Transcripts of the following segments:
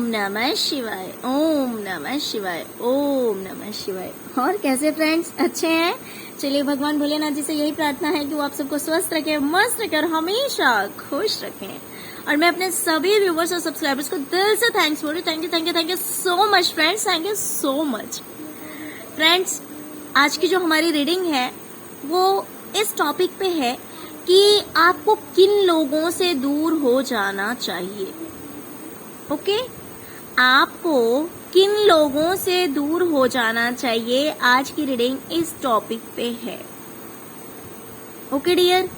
नमः शिवाय, ओम नमः शिवाय, ओम नमः शिवाय। और कैसे फ्रेंड्स, अच्छे हैं? चलिए भगवान भोलेनाथ जी से यही प्रार्थना है कि वो आप सबको स्वस्थ रखे, मस्त रखे और हमेशा खुश रखें। और मैं अपने सभी व्यूवर्स और सब्सक्राइबर्स को दिल से थैंक्स बोल रही हूँ। Thank you so much friends, thank you so much friends. आज की जो हमारी रीडिंग है वो इस टॉपिक पे है कि आपको किन लोगों से दूर हो जाना चाहिए। ओके, आपको किन लोगों से दूर हो जाना चाहिए, आज की रीडिंग इस टॉपिक पे है। ओके डियर,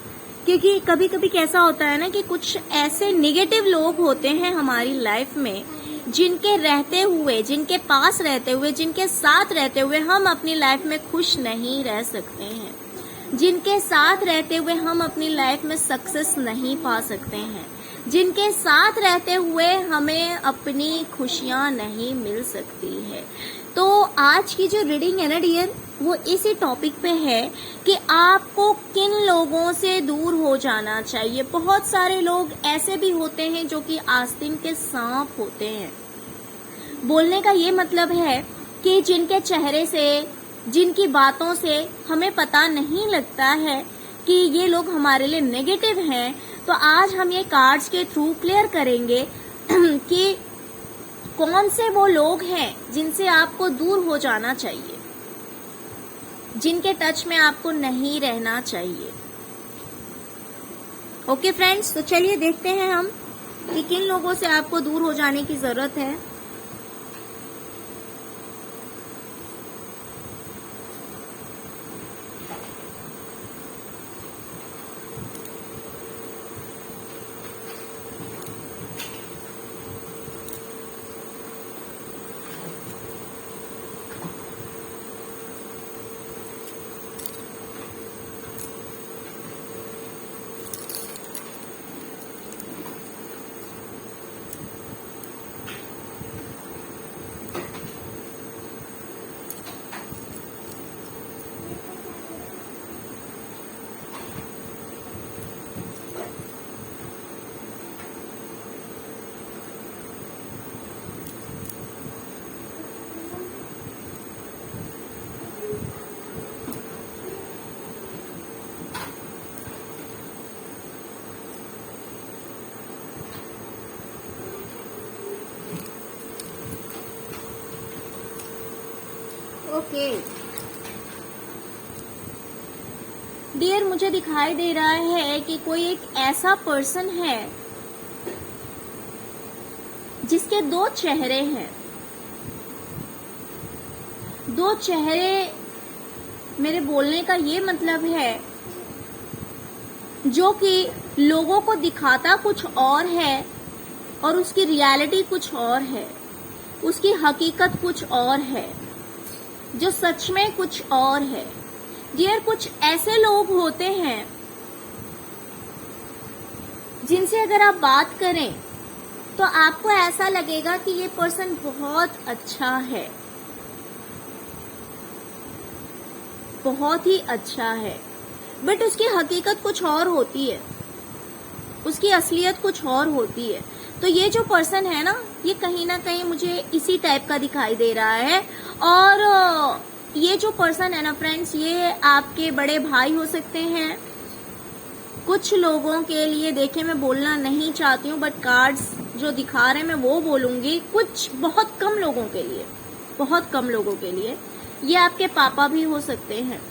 क्योंकि कभी कभी कैसा होता है ना कि कुछ ऐसे नेगेटिव लोग होते हैं हमारी लाइफ में, जिनके रहते हुए, जिनके पास रहते हुए, जिनके साथ रहते हुए हम अपनी लाइफ में खुश नहीं रह सकते हैं, जिनके साथ रहते हुए हम अपनी लाइफ में सक्सेस नहीं पा सकते हैं, जिनके साथ रहते हुए हमें अपनी खुशियां नहीं मिल सकती है। तो आज की जो रीडिंग है ना डियर, वो इसी टॉपिक पे है कि आपको किन लोगों से दूर हो जाना चाहिए। बहुत सारे लोग ऐसे भी होते हैं जो कि आस्तीन के सांप होते हैं। बोलने का ये मतलब है कि जिनके चेहरे से, जिनकी बातों से हमें पता नहीं लगता है कि ये लोग हमारे लिए नेगेटिव हैं। तो आज हम ये कार्ड्स के थ्रू क्लियर करेंगे कि कौन से वो लोग हैं जिनसे आपको दूर हो जाना चाहिए, जिनके टच में आपको नहीं रहना चाहिए। ओके फ्रेंड्स, तो चलिए देखते हैं हम कि किन लोगों से आपको दूर हो जाने की जरूरत है। ओके डियर, मुझे दिखाई दे रहा है कि कोई एक ऐसा पर्सन है जिसके दो चेहरे हैं। दो चेहरे, मेरे बोलने का ये मतलब है जो कि लोगों को दिखाता कुछ और है और उसकी रियलिटी कुछ और है, उसकी हकीकत कुछ और है, जो सच में कुछ और है। डियर, कुछ ऐसे लोग होते हैं जिनसे अगर आप बात करें तो आपको ऐसा लगेगा कि ये पर्सन बहुत अच्छा है, बहुत ही अच्छा है, बट उसकी हकीकत कुछ और होती है, उसकी असलियत कुछ और होती है। तो ये जो पर्सन है ना, ये कहीं ना कहीं मुझे इसी टाइप का दिखाई दे रहा है। और ये जो पर्सन है ना फ्रेंड्स, ये आपके बड़े भाई हो सकते हैं। कुछ लोगों के लिए, देखिए मैं बोलना नहीं चाहती हूँ, बट कार्ड्स जो दिखा रहे हैं मैं वो बोलूंगी। कुछ बहुत कम लोगों के लिए, बहुत कम लोगों के लिए ये आपके पापा भी हो सकते हैं,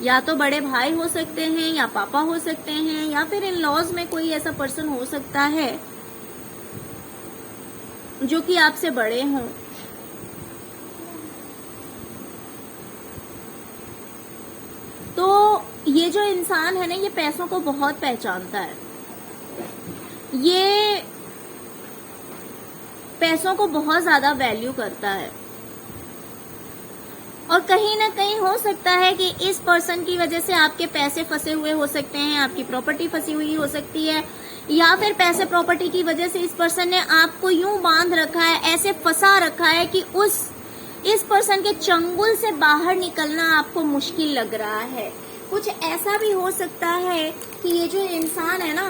या तो बड़े भाई हो सकते हैं, या पापा हो सकते हैं, या फिर इन लॉज में कोई ऐसा पर्सन हो सकता है जो कि आपसे बड़े हों। तो ये जो इंसान है ना, ये पैसों को बहुत पहचानता है, ये पैसों को बहुत ज्यादा वैल्यू करता है। और कहीं ना कहीं हो सकता है कि इस पर्सन की वजह से आपके पैसे फंसे हुए हो सकते हैं, आपकी प्रॉपर्टी फंसी हुई हो सकती है, या फिर पैसे प्रॉपर्टी की वजह से इस पर्सन ने आपको यूं बांध रखा है, ऐसे फंसा रखा है कि इस पर्सन के चंगुल से बाहर निकलना आपको मुश्किल लग रहा है। कुछ ऐसा भी हो सकता है कि ये जो इंसान है ना,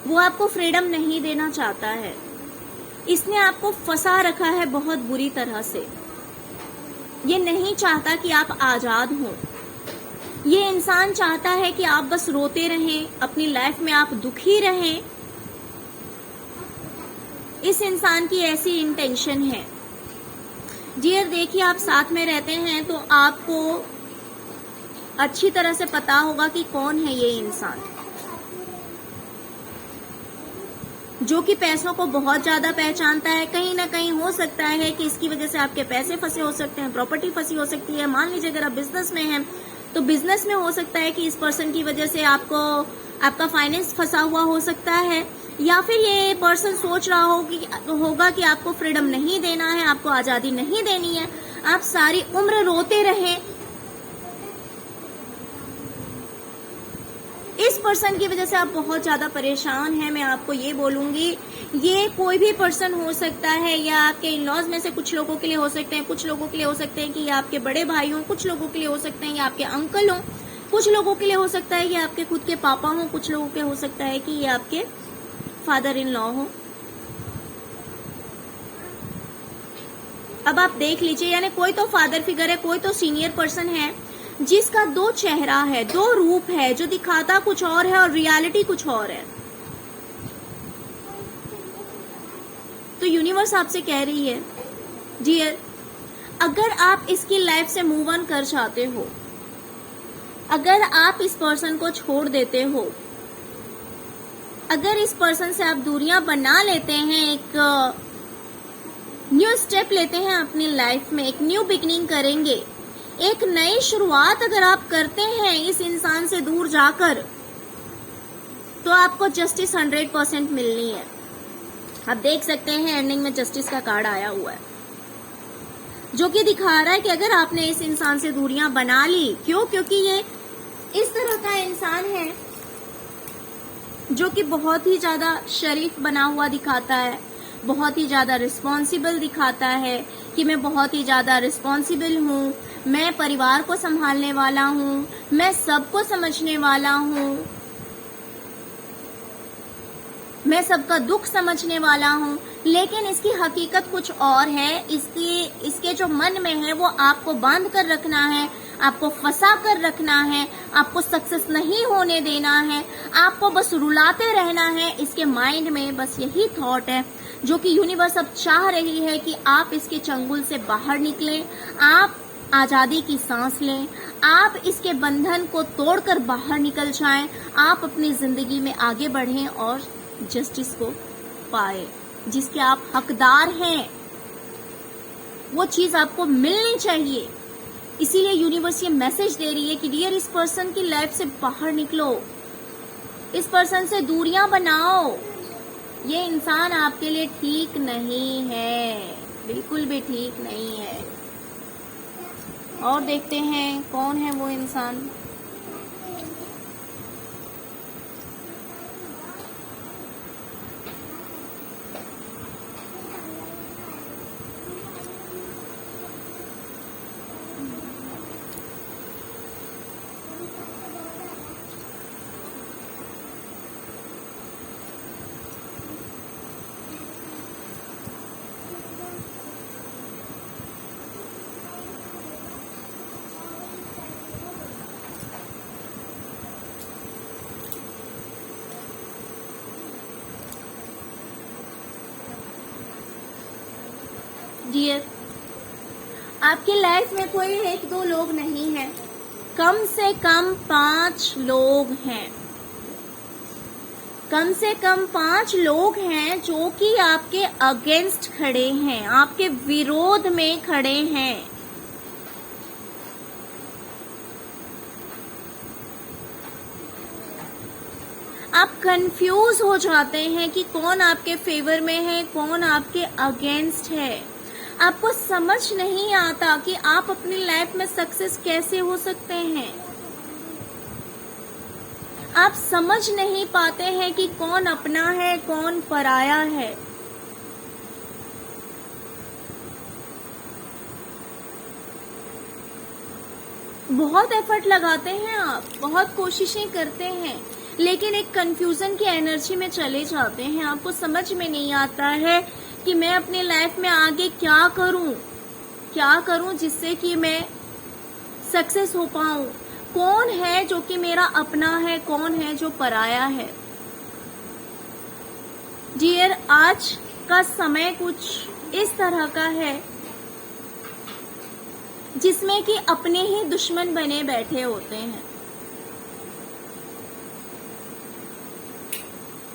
वो आपको फ्रीडम नहीं देना चाहता है, इसने आपको फंसा रखा है बहुत बुरी तरह से। ये नहीं चाहता कि आप आजाद हो। ये इंसान चाहता है कि आप बस रोते रहें, अपनी लाइफ में आप दुखी रहें। इस इंसान की ऐसी इंटेंशन है। डियर, देखिए, आप साथ में रहते हैं तो आपको अच्छी तरह से पता होगा कि कौन है ये इंसान, जो कि पैसों को बहुत ज्यादा पहचानता है। कहीं ना कहीं हो सकता है कि इसकी वजह से आपके पैसे फंसे हो सकते हैं, प्रॉपर्टी फंसी हो सकती है। मान लीजिए अगर आप बिजनेस में हैं तो बिजनेस में हो सकता है कि इस पर्सन की वजह से आपका फाइनेंस फंसा हुआ हो सकता है, या फिर ये पर्सन सोच रहा होगा कि आपको फ्रीडम नहीं देना है, आपको आजादी नहीं देनी है, आप सारी उम्र रोते रहें। इस पर्सन की वजह से आप बहुत ज्यादा परेशान हैं। मैं आपको ये बोलूंगी, ये कोई भी पर्सन हो सकता है, या आपके इन लॉज में से कुछ लोगों के लिए हो सकते हैं, कुछ लोगों के लिए हो सकते हैं कि ये आपके बड़े भाई हों, कुछ लोगों के लिए हो सकते हैं ये आपके अंकल हों, कुछ लोगों के लिए हो सकता है कि आपके खुद के पापा हों, कुछ लोगों के हो सकता है कि ये आपके फादर इन लॉ हो। अब आप देख लीजिए, यानी कोई तो फादर फिगर है, कोई तो सीनियर पर्सन है जिसका दो चेहरा है, दो रूप है, जो दिखाता कुछ और है और रियलिटी कुछ और है। तो यूनिवर्स आपसे कह रही है, डियर, अगर आप इसकी लाइफ से मूव ऑन कर चाहते हो, अगर आप इस पर्सन को छोड़ देते हो, अगर इस पर्सन से आप दूरियां बना लेते हैं, एक न्यू स्टेप लेते हैं अपनी लाइफ में, एक न्यू बिगनिंग करेंगे, एक नई शुरुआत अगर आप करते हैं इस इंसान से दूर जाकर, तो आपको जस्टिस 100% मिलनी है। आप देख सकते हैं एंडिंग में जस्टिस का कार्ड आया हुआ है, जो कि दिखा रहा है कि अगर आपने इस इंसान से दूरियां बना ली, क्योंकि ये इस तरह का इंसान है जो कि बहुत ही ज्यादा शरीफ बना हुआ दिखाता है, बहुत ही ज्यादा रिस्पॉन्सिबल दिखाता है कि मैं बहुत ही ज्यादा रिस्पॉन्सिबल हूँ, मैं परिवार को संभालने वाला हूँ, मैं सबको समझने वाला हूँ, मैं सबका दुख समझने वाला हूँ। लेकिन इसकी हकीकत कुछ और है। इसके जो मन में है वो आपको बांध कर रखना है, आपको फंसा कर रखना है, आपको सक्सेस नहीं होने देना है, आपको बस रुलाते रहना है। इसके माइंड में बस यही थॉट है, जो कि यूनिवर्स अब चाह रही है कि आप इसके चंगुल से बाहर निकलें, आप आजादी की सांस लें, आप इसके बंधन को तोड़कर बाहर निकल जाएं, आप अपनी जिंदगी में आगे बढ़ें और जस्टिस को पाए, जिसके आप हकदार हैं। वो चीज आपको मिलनी चाहिए। इसीलिए यूनिवर्स ये मैसेज दे रही है कि डियर, इस पर्सन की लाइफ से बाहर निकलो, इस पर्सन से दूरियां बनाओ। ये इंसान आपके लिए ठीक नहीं है, बिल्कुल भी ठीक नहीं है। और देखते हैं कौन है वो इंसान। डियर, आपकी लाइफ में कोई 1-2 लोग नहीं हैं, कम से कम 5 लोग हैं। कम से कम 5 लोग हैं जो कि आपके अगेंस्ट खड़े हैं, आपके विरोध में खड़े हैं। आप कंफ्यूज हो जाते हैं कि कौन आपके फेवर में है, कौन आपके अगेंस्ट है। आपको समझ नहीं आता कि आप अपनी लाइफ में सक्सेस कैसे हो सकते हैं। आप समझ नहीं पाते हैं कि कौन अपना है, कौन पराया है। बहुत एफर्ट लगाते हैं आप, बहुत कोशिशें करते हैं, लेकिन एक कंफ्यूजन की एनर्जी में चले जाते हैं। आपको समझ में नहीं आता है कि मैं अपने लाइफ में आगे क्या करूं जिससे कि मैं सक्सेस हो पाऊं। कौन है जो कि मेरा अपना है, कौन है जो पराया है। डियर, आज का समय कुछ इस तरह का है जिसमें कि अपने ही दुश्मन बने बैठे होते हैं,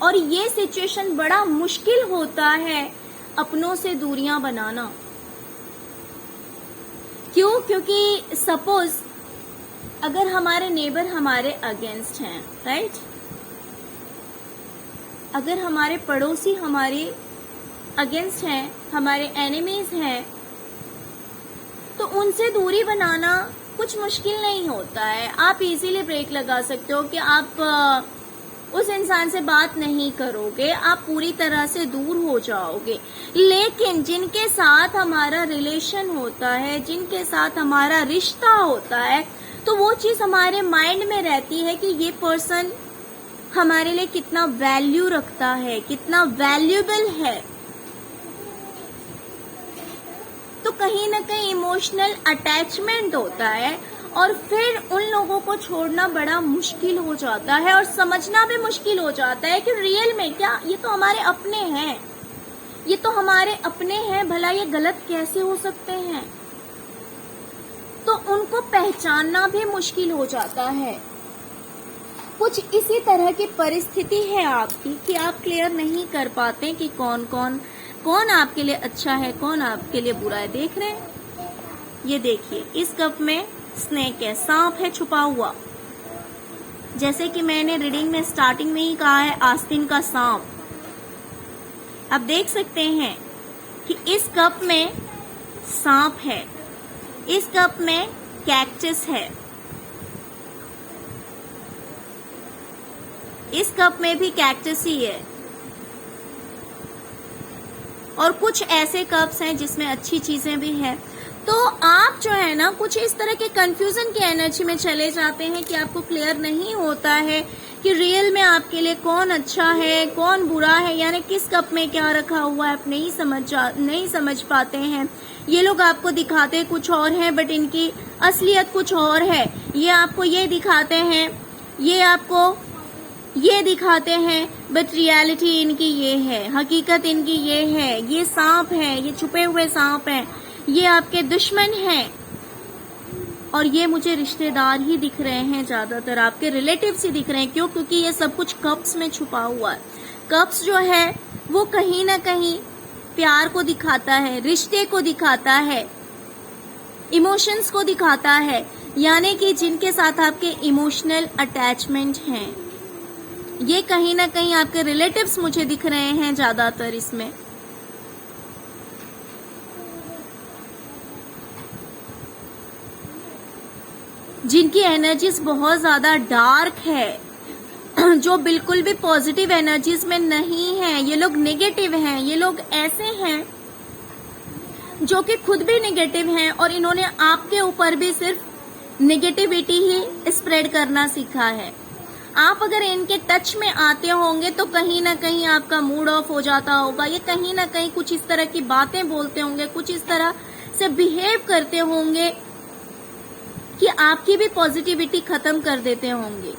और ये सिचुएशन बड़ा मुश्किल होता है अपनों से दूरियां बनाना। क्यों? क्योंकि सपोज अगर हमारे नेबर हमारे अगेंस्ट हैं, राइट, अगर हमारे पड़ोसी हमारे अगेंस्ट हैं, हमारे एनिमीज हैं, तो उनसे दूरी बनाना कुछ मुश्किल नहीं होता है। आप इजीली ब्रेक लगा सकते हो कि आप उस इंसान से बात नहीं करोगे, आप पूरी तरह से दूर हो जाओगे। लेकिन जिनके साथ हमारा रिलेशन होता है, जिनके साथ हमारा रिश्ता होता है, तो वो चीज हमारे माइंड में रहती है कि ये पर्सन हमारे लिए कितना वैल्यू रखता है, कितना वैल्यूएबल है। तो कहीं ना कहीं इमोशनल अटैचमेंट होता है, और फिर उन लोगों को छोड़ना बड़ा मुश्किल हो जाता है, और समझना भी मुश्किल हो जाता है कि रियल में क्या ये तो हमारे अपने हैं, ये तो हमारे अपने हैं, भला ये गलत कैसे हो सकते हैं। तो उनको पहचानना भी मुश्किल हो जाता है। कुछ इसी तरह की परिस्थिति है आपकी कि आप क्लियर नहीं कर पाते कि कौन आपके लिए अच्छा है, कौन आपके लिए बुरा है। देख रहे हैं, ये देखिए, इस कप में स्नेक है, सांप है छुपा हुआ। जैसे कि मैंने रीडिंग में स्टार्टिंग में ही कहा है, आस्तीन का सांप। आप देख सकते हैं कि इस कप में सांप है, इस कप में कैक्टस है, इस कप में भी कैक्टस ही है, और कुछ ऐसे कप्स हैं जिसमें अच्छी चीजें भी हैं। तो आप जो है ना, कुछ इस तरह के कंफ्यूजन की एनर्जी में चले जाते हैं कि आपको क्लियर नहीं होता है कि रियल में आपके लिए कौन अच्छा है, कौन बुरा है, यानी किस कप में क्या रखा हुआ है, आप नहीं समझ पाते हैं। ये लोग आपको दिखाते कुछ और है, बट इनकी असलियत कुछ और है। ये आपको ये दिखाते हैं, ये आपको ये दिखाते हैं, बट रियलिटी इनकी ये है, हकीकत इनकी ये है। ये सांप है, ये छुपे हुए सांप हैं, ये आपके दुश्मन हैं, और ये मुझे रिश्तेदार ही दिख रहे हैं, ज्यादातर आपके रिलेटिव्स ही दिख रहे हैं। क्यों? क्योंकि ये सब कुछ कप्स में छुपा हुआ है। कप्स जो है वो कहीं ना कहीं प्यार को दिखाता है, रिश्ते को दिखाता है, इमोशंस को दिखाता है, यानी कि जिनके साथ आपके इमोशनल अटैचमेंट हैं, ये कहीं ना कहीं आपके रिलेटिव्स मुझे दिख रहे हैं ज्यादातर इसमें। जिनकी एनर्जीज बहुत ज्यादा डार्क है, जो बिल्कुल भी पॉजिटिव एनर्जीज में नहीं है, ये लोग नेगेटिव हैं। ये लोग ऐसे हैं जो कि खुद भी नेगेटिव हैं, और इन्होंने आपके ऊपर भी सिर्फ नेगेटिविटी ही स्प्रेड करना सीखा है। आप अगर इनके टच में आते होंगे तो कहीं ना कहीं आपका मूड ऑफ हो जाता होगा। ये कहीं ना कहीं कुछ इस तरह की बातें बोलते होंगे, कुछ इस तरह से बिहेव करते होंगे कि आपकी भी पॉजिटिविटी खत्म कर देते होंगे।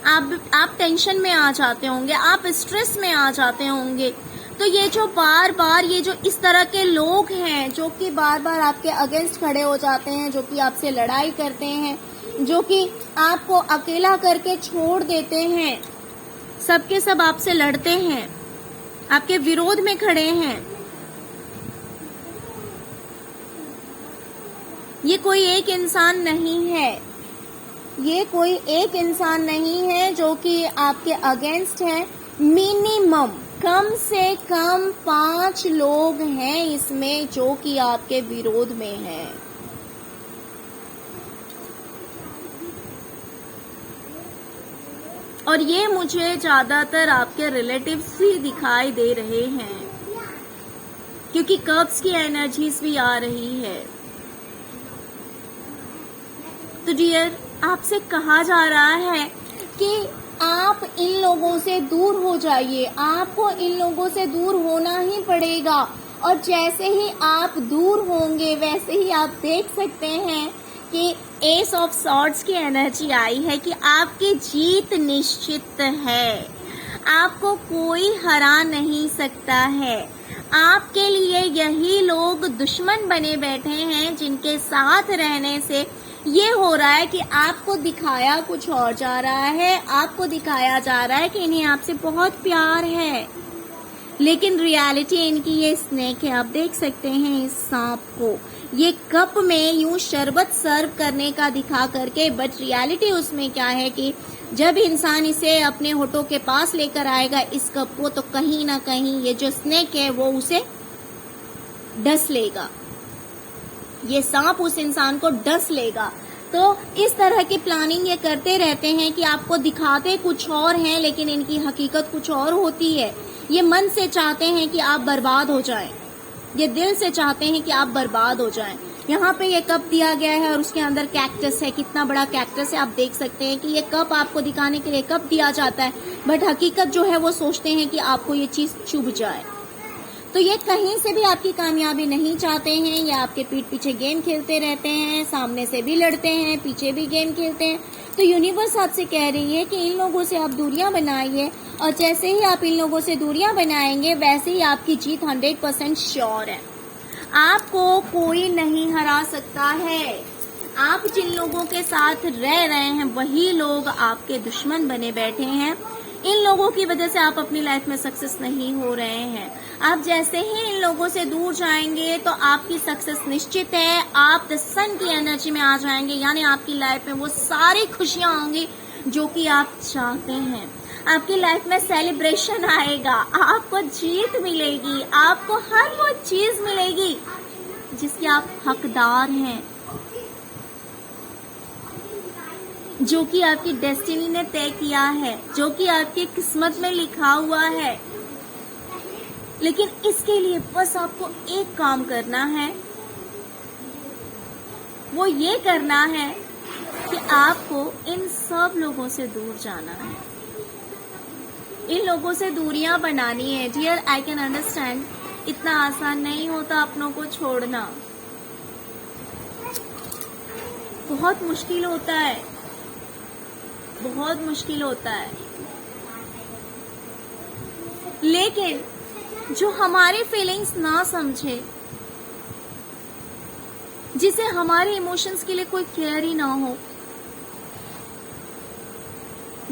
आप टेंशन में आ जाते होंगे, आप स्ट्रेस में आ जाते होंगे। तो ये जो बार बार ये जो इस तरह के लोग हैं जो कि बार बार आपके अगेंस्ट खड़े हो जाते हैं, जो कि आपसे लड़ाई करते हैं, जो कि आपको अकेला करके छोड़ देते हैं, सबके सब आपसे लड़ते हैं, आपके विरोध में खड़े हैं, ये कोई एक इंसान नहीं है। ये कोई एक इंसान नहीं है जो कि आपके अगेंस्ट है। मिनिमम कम से कम 5 लोग हैं इसमें जो कि आपके विरोध में हैं। और ये मुझे ज्यादातर आपके रिलेटिव्स ही दिखाई दे रहे हैं, क्योंकि कब्ज की एनर्जीज भी आ रही है। तो डियर, आपसे कहा जा रहा है कि आप इन लोगों से दूर हो जाइए। आपको इन लोगों से दूर होना ही पड़ेगा। और जैसे ही आप दूर होंगे वैसे ही आप देख सकते हैं कि एस ऑफ सॉर्ड्स की एनर्जी आई है कि आपकी जीत निश्चित है, आपको कोई हरा नहीं सकता है। आपके लिए यही लोग दुश्मन बने बैठे हैं जिनके साथ रहने से ये हो रहा है कि आपको दिखाया कुछ और जा रहा है, आपको दिखाया जा रहा है कि इन्हें आपसे बहुत प्यार है, लेकिन रियलिटी इनकी ये स्नेक है। आप देख सकते हैं इस सांप को, ये कप में यूं शरबत सर्व करने का दिखा करके, बट रियलिटी उसमें क्या है कि जब इंसान इसे अपने होठों के पास लेकर आएगा इस कप को, तो कहीं ना कहीं ये जो स्नेक है वो उसे डस लेगा, ये सांप उस इंसान को डस लेगा। तो इस तरह की प्लानिंग ये करते रहते हैं कि आपको दिखाते कुछ और हैं लेकिन इनकी हकीकत कुछ और होती है। ये मन से चाहते हैं कि आप बर्बाद हो जाएं, ये दिल से चाहते हैं कि आप बर्बाद हो जाएं। यहाँ पे ये कप दिया गया है और उसके अंदर कैक्टस है, कितना बड़ा कैक्टस है आप देख सकते हैं कि ये कप आपको दिखाने के लिए कप दिया जाता है, बट हकीकत जो है वो सोचते हैं कि आपको ये चीज चुभ जाए। तो ये कहीं से भी आपकी कामयाबी नहीं चाहते हैं, ये आपके पीठ पीछे गेम खेलते रहते हैं, सामने से भी लड़ते हैं, पीछे भी गेम खेलते हैं। तो यूनिवर्स आपसे कह रही है कि इन लोगों से आप दूरियां बनाइए, और जैसे ही आप इन लोगों से दूरियां बनाएंगे वैसे ही आपकी जीत 100% श्योर है। आपको कोई नहीं हरा सकता है। आप जिन लोगों के साथ रह रहे हैं वही लोग आपके दुश्मन बने बैठे हैं। इन लोगों की वजह से आप अपनी लाइफ में सक्सेस नहीं हो रहे हैं। आप जैसे ही इन लोगों से दूर जाएंगे तो आपकी सक्सेस निश्चित है। आप द सन की एनर्जी में आ जाएंगे, यानी आपकी लाइफ में वो सारी खुशियां होंगी जो कि आप चाहते हैं। आपकी लाइफ में सेलिब्रेशन आएगा, आपको जीत मिलेगी, आपको हर वो चीज मिलेगी जिसकी आप हकदार हैं, जो कि आपकी डेस्टिनी ने तय किया है, जो कि आपकी किस्मत में लिखा हुआ है। लेकिन इसके लिए बस आपको एक काम करना है, वो ये करना है कि आपको इन सब लोगों से दूर जाना है, इन लोगों से दूरियां बनानी है। डियर, आई कैन अंडरस्टैंड, इतना आसान नहीं होता अपनों को छोड़ना, बहुत मुश्किल होता है, बहुत मुश्किल होता है। लेकिन जो हमारी फीलिंग्स ना समझे, जिसे हमारे इमोशंस के लिए कोई केयर ही ना हो,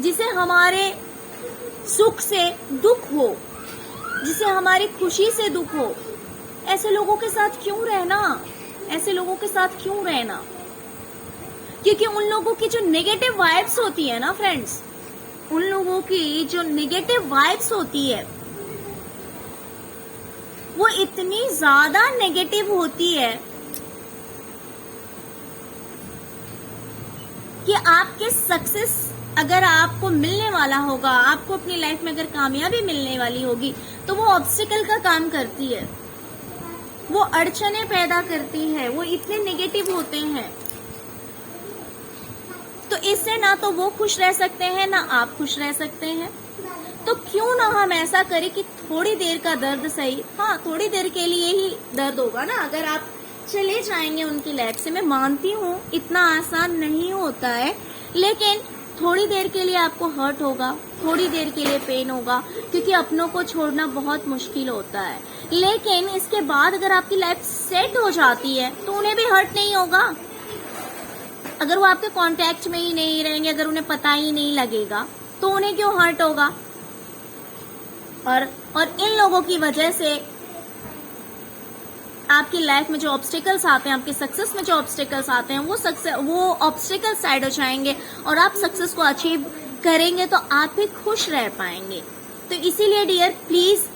जिसे हमारे सुख से दुख हो, जिसे हमारी खुशी से दुख हो, ऐसे लोगों के साथ क्यों रहना, ऐसे लोगों के साथ क्यों रहना? क्योंकि उन लोगों की जो नेगेटिव वाइब्स होती है ना फ्रेंड्स, उन लोगों की जो नेगेटिव वाइब्स होती है वो इतनी ज्यादा नेगेटिव होती है कि आपके सक्सेस अगर आपको मिलने वाला होगा, आपको अपनी लाइफ में अगर कामयाबी मिलने वाली होगी, तो वो ऑब्स्टिकल का काम करती है, वो अड़चने पैदा करती है, वो इतने नेगेटिव होते हैं। तो इससे ना तो वो खुश रह सकते हैं ना आप खुश रह सकते हैं। तो क्यों ना हम ऐसा करें कि थोड़ी देर का दर्द सही, हाँ थोड़ी देर के लिए ही दर्द होगा ना, अगर आप चले जाएंगे उनकी लाइफ से, मैं मानती हूँ इतना आसान नहीं होता है, लेकिन थोड़ी देर के लिए आपको हर्ट होगा, थोड़ी देर के लिए पेन होगा, क्योंकि अपनों को छोड़ना बहुत मुश्किल होता है। लेकिन इसके बाद अगर आपकी लाइफ सेट हो जाती है तो उन्हें भी हर्ट नहीं होगा। अगर वो आपके कांटेक्ट में ही नहीं रहेंगे, अगर उन्हें पता ही नहीं लगेगा, तो उन्हें क्यों हर्ट होगा? और इन लोगों की वजह से आपकी लाइफ में जो ऑब्स्टिकल्स आते हैं, आपके सक्सेस में जो ऑब्स्टिकल्स आते हैं, वो ऑब्स्टिकल साइड हो जाएंगे और आप सक्सेस को अचीव करेंगे तो आप भी खुश रह पाएंगे। तो इसीलिए डियर, प्लीज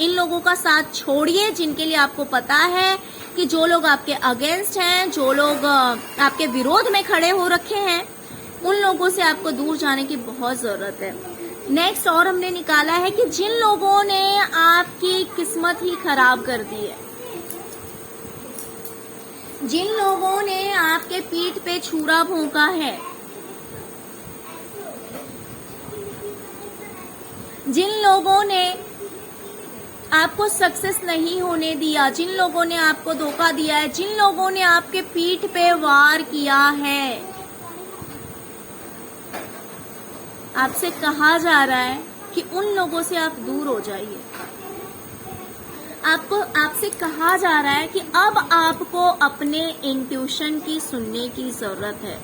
इन लोगों का साथ छोड़िए जिनके लिए आपको पता है कि जो लोग आपके अगेंस्ट हैं, जो लोग आपके विरोध में खड़े हो रखे हैं, उन लोगों से आपको दूर जाने की बहुत जरूरत है। नेक्स्ट और हमने निकाला है कि जिन लोगों ने आपकी किस्मत ही खराब कर दी है, जिन लोगों ने आपके पीठ पे छुरा भोंका है, जिन लोगों ने आपको सक्सेस नहीं होने दिया, जिन लोगों ने आपको धोखा दिया है, जिन लोगों ने आपके पीठ पे वार किया है, आपसे कहा जा रहा है कि उन लोगों से आप दूर हो जाइए। आपसे कहा जा रहा है कि अब आपको अपने इंट्यूशन की सुनने की जरूरत है।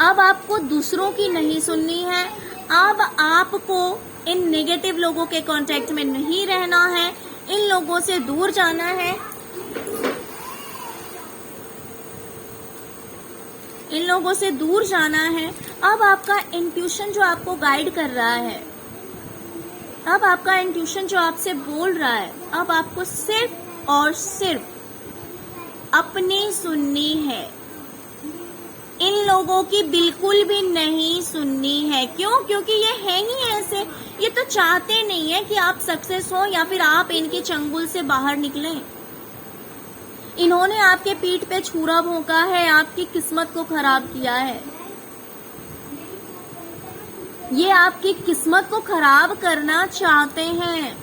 अब आपको दूसरों की नहीं सुननी है। अब आपको इन नेगेटिव लोगों के कांटेक्ट में नहीं रहना है, इन लोगों से दूर जाना है। इन लोगों से दूर जाना है। अब आपका इंट्यूशन जो आपको गाइड कर रहा है, अब आपका इंट्यूशन जो आपसे बोल रहा है, अब आपको सिर्फ और सिर्फ अपनी सुननी है, इन लोगों की बिल्कुल भी नहीं सुननी है। क्यों? क्योंकि ये है ही ऐसे, ये तो चाहते नहीं है कि आप सक्सेस हो या फिर आप इनके चंगुल से बाहर निकलें। इन्होंने आपके पीठ पे छुरा भोंका है, आपकी किस्मत को खराब किया है। ये आपकी किस्मत को खराब करना चाहते हैं।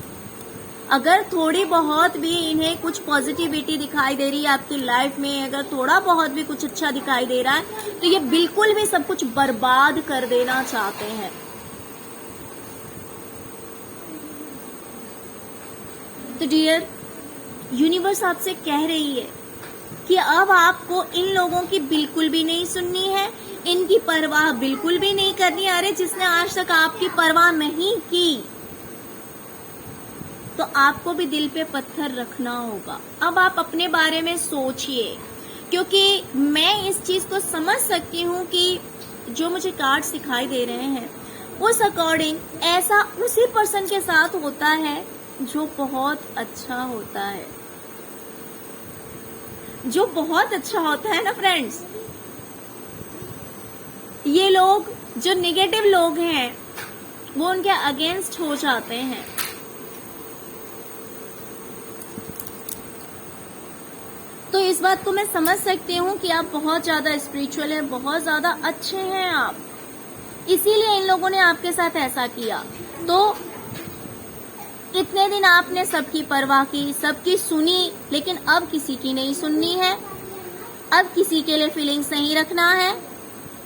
अगर थोड़ी बहुत भी इन्हें कुछ पॉजिटिविटी दिखाई दे रही है आपकी लाइफ में, अगर थोड़ा बहुत भी कुछ अच्छा दिखाई दे रहा है, तो ये बिल्कुल भी सब कुछ बर्बाद कर देना चाहते हैं। तो डियर, यूनिवर्स आपसे कह रही है कि अब आपको इन लोगों की बिल्कुल भी नहीं सुननी है, इनकी परवाह बिल्कुल भी नहीं करनी। अरे जिसने आज तक आपकी परवाह नहीं की, तो आपको भी दिल पे पत्थर रखना होगा। अब आप अपने बारे में सोचिए, क्योंकि मैं इस चीज को समझ सकती हूँ कि जो मुझे कार्ड्स दिखाई दे रहे हैं, उस अकॉर्डिंग ऐसा उसी पर्सन के साथ होता है जो बहुत अच्छा होता है, जो बहुत अच्छा होता है ना फ्रेंड्स। ये लोग जो नेगेटिव लोग हैं वो उनके अगेंस्ट हो जाते हैं। तो इस बात को मैं समझ सकती हूँ कि आप बहुत ज्यादा स्पिरिचुअल हैं, बहुत ज्यादा अच्छे हैं आप, इसीलिए इन लोगों ने आपके साथ ऐसा किया। तो इतने दिन आपने सबकी परवाह की, सबकी सुनी, लेकिन अब किसी की नहीं सुननी है। अब किसी के लिए फीलिंग्स नहीं रखना है।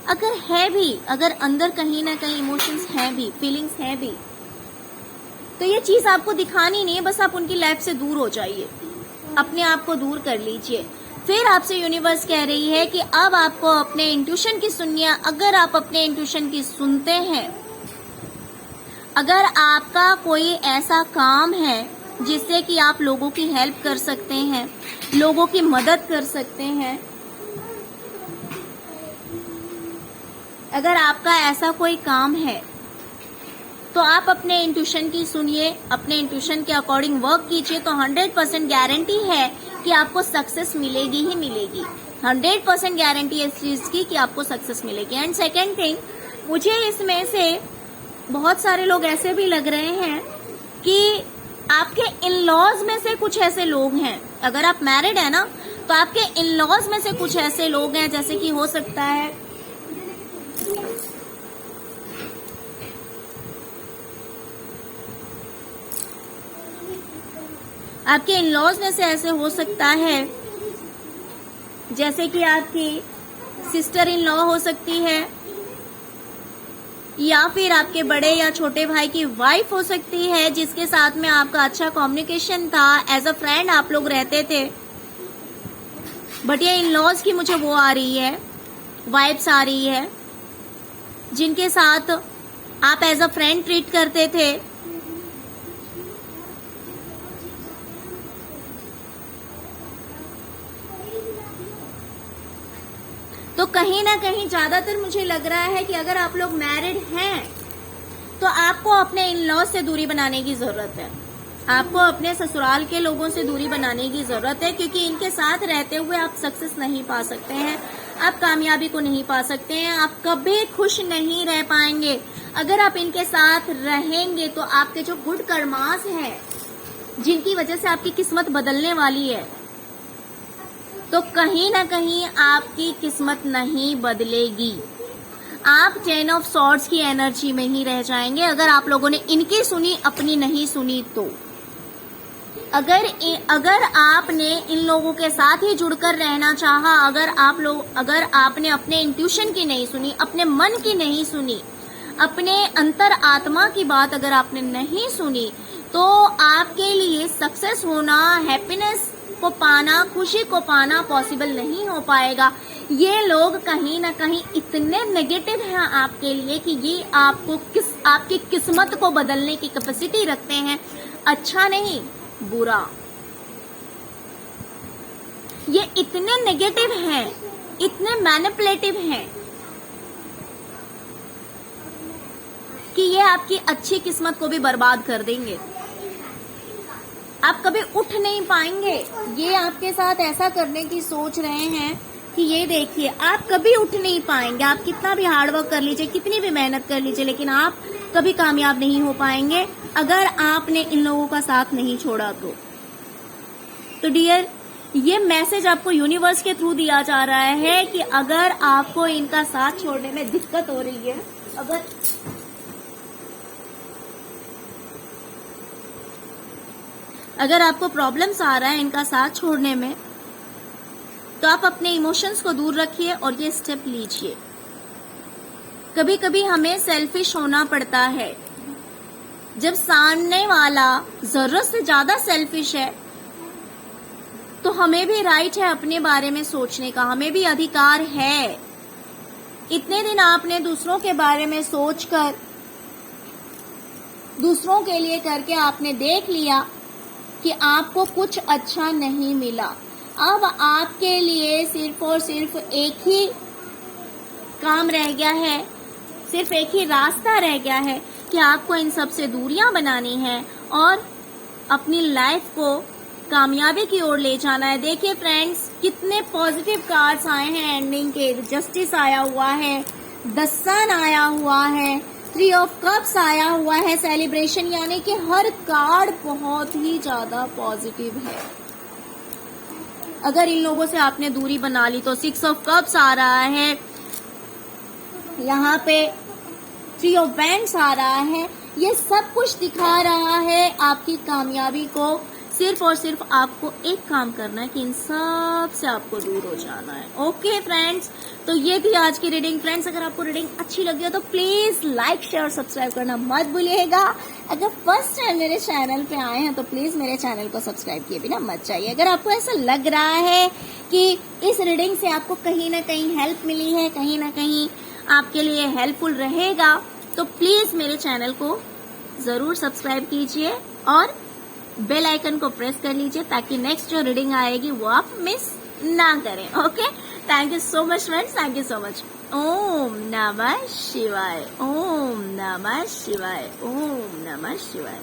अगर है भी, अगर अंदर कहीं ना कहीं इमोशंस हैं भी, फीलिंग्स हैं भी, तो ये चीज आपको दिखानी नहीं है। बस आप उनकी लाइफ से दूर हो जाइए, अपने आप को दूर कर लीजिए। फिर आपसे यूनिवर्स कह रही है कि अब आपको अपने इंट्यूशन की सुनिए। अगर आप अपने इंट्यूशन की सुनते हैं, अगर आपका कोई ऐसा काम है जिससे कि आप लोगों की हेल्प कर सकते हैं, लोगों की मदद कर सकते हैं, अगर आपका ऐसा कोई काम है, तो आप अपने इंट्यूशन की सुनिए, अपने इंट्यूशन के अकॉर्डिंग वर्क कीजिए। तो 100% गारंटी है कि आपको सक्सेस मिलेगी ही मिलेगी। 100% गारंटी है इस चीज की कि आपको सक्सेस मिलेगी। एंड सेकेंड थिंग, मुझे इसमें से बहुत सारे लोग ऐसे भी लग रहे हैं कि आपके इन लॉज में से कुछ ऐसे लोग हैं, अगर आप मैरिड है ना, तो आपके इन लॉज में से कुछ ऐसे लोग हैं, जैसे कि हो सकता है आपके इन लॉज में से ऐसे हो सकता है, जैसे कि आपकी सिस्टर इन लॉ हो सकती है, या फिर आपके बड़े या छोटे भाई की वाइफ हो सकती है, जिसके साथ में आपका अच्छा कम्युनिकेशन था, एज अ फ्रेंड आप लोग रहते थे। बट ये इन लॉज की मुझे वो आ रही है, वाइब्स आ रही है, जिनके साथ आप एज अ फ्रेंड ट्रीट करते थे। तो कहीं ना कहीं ज्यादातर मुझे लग रहा है कि अगर आप लोग मैरिड हैं, तो आपको अपने इन लॉज से दूरी बनाने की जरूरत है। आपको अपने ससुराल के लोगों से दूरी बनाने की जरूरत है, क्योंकि इनके साथ रहते हुए आप सक्सेस नहीं पा सकते हैं, आप कामयाबी को नहीं पा सकते हैं, आप कभी खुश नहीं रह पाएंगे। अगर आप इनके साथ रहेंगे तो आपके जो गुड कर्मास हैं, जिनकी वजह से आपकी किस्मत बदलने वाली है, तो कहीं ना कहीं आपकी किस्मत नहीं बदलेगी। आप 10 ऑफ सॉर्ड्स की एनर्जी में ही रह जाएंगे अगर आप लोगों ने इनकी सुनी, अपनी नहीं सुनी तो। अगर आपने इन लोगों के साथ ही जुड़कर रहना चाहा, अगर आपने अपने इंट्यूशन की नहीं सुनी, अपने मन की नहीं सुनी, अपने अंतर आत्मा की बात अगर आपने नहीं सुनी, तो आपके लिए सक्सेस होना, हैप्पीनेस को पाना, खुशी को पाना पॉसिबल नहीं हो पाएगा। ये लोग कहीं ना कहीं इतने नेगेटिव हैं आपके लिए कि ये आपकी किस्मत को बदलने की कैपेसिटी रखते हैं। अच्छा नहीं, बुरा। ये इतने नेगेटिव हैं, इतने मैनिपुलेटिव हैं कि ये आपकी अच्छी किस्मत को भी बर्बाद कर देंगे। आप कभी उठ नहीं पाएंगे। ये आपके साथ ऐसा करने की सोच रहे हैं कि ये देखिए, आप कभी उठ नहीं पाएंगे। आप कितना भी हार्डवर्क कर लीजिए, कितनी भी मेहनत कर लीजिए, लेकिन आप कभी कामयाब नहीं हो पाएंगे अगर आपने इन लोगों का साथ नहीं छोड़ा तो डियर, ये मैसेज आपको यूनिवर्स के थ्रू दिया जा रहा है कि अगर आपको इनका साथ छोड़ने में दिक्कत हो रही है, अगर आपको प्रॉब्लम्स आ रहा है इनका साथ छोड़ने में, तो आप अपने इमोशंस को दूर रखिए और ये स्टेप लीजिए। कभी कभी हमें सेल्फिश होना पड़ता है। जब सामने वाला जरूरत से ज्यादा सेल्फिश है, तो हमें भी राइट है अपने बारे में सोचने का, हमें भी अधिकार है। इतने दिन आपने दूसरों के बारे में सोचकर, दूसरों के लिए करके आपने देख लिया कि आपको कुछ अच्छा नहीं मिला। अब आपके लिए सिर्फ और सिर्फ एक ही काम रह गया है, सिर्फ एक ही रास्ता रह गया है कि आपको इन सब से दूरियां बनानी है और अपनी लाइफ को कामयाबी की ओर ले जाना है। देखिए फ्रेंड्स, कितने पॉजिटिव कार्ड्स आए हैं एंडिंग के। जस्टिस आया हुआ है, द सन आया हुआ है, 3 ऑफ कप्स आया हुआ है, सेलिब्रेशन, यानी कि हर कार्ड बहुत ही ज्यादा पॉजिटिव है। अगर इन लोगों से आपने दूरी बना ली तो 6 ऑफ कप्स आ रहा है, यहाँ पे 3 ऑफ वैंड्स आ रहा है। ये सब कुछ दिखा रहा है आपकी कामयाबी को। सिर्फ और सिर्फ आपको एक काम करना है कि इन सब से आपको दूर हो जाना है। ओके फ्रेंड्स, तो ये थी आज की रीडिंग। फ्रेंड्स, अगर आपको रीडिंग अच्छी लगी हो तो प्लीज लाइक, शेयर और सब्सक्राइब करना मत भूलिएगा। अगर फर्स्ट टाइम मेरे चैनल पे आए हैं तो प्लीज मेरे चैनल को सब्सक्राइब किए बिना मत जाइए। अगर आपको ऐसा लग रहा है कि इस रीडिंग से आपको कहीं ना कहीं हेल्प मिली है, कहीं ना कहीं आपके लिए हेल्पफुल रहेगा, तो प्लीज मेरे चैनल को जरूर सब्सक्राइब कीजिए और बेल आइकन को प्रेस कर लीजिए ताकि नेक्स्ट जो रीडिंग आएगी वो आप मिस ना करें। Okay, thank you so much friends, thank you so much. ओम नमः शिवाय, ओम नमः शिवाय, ओम नमः शिवाय।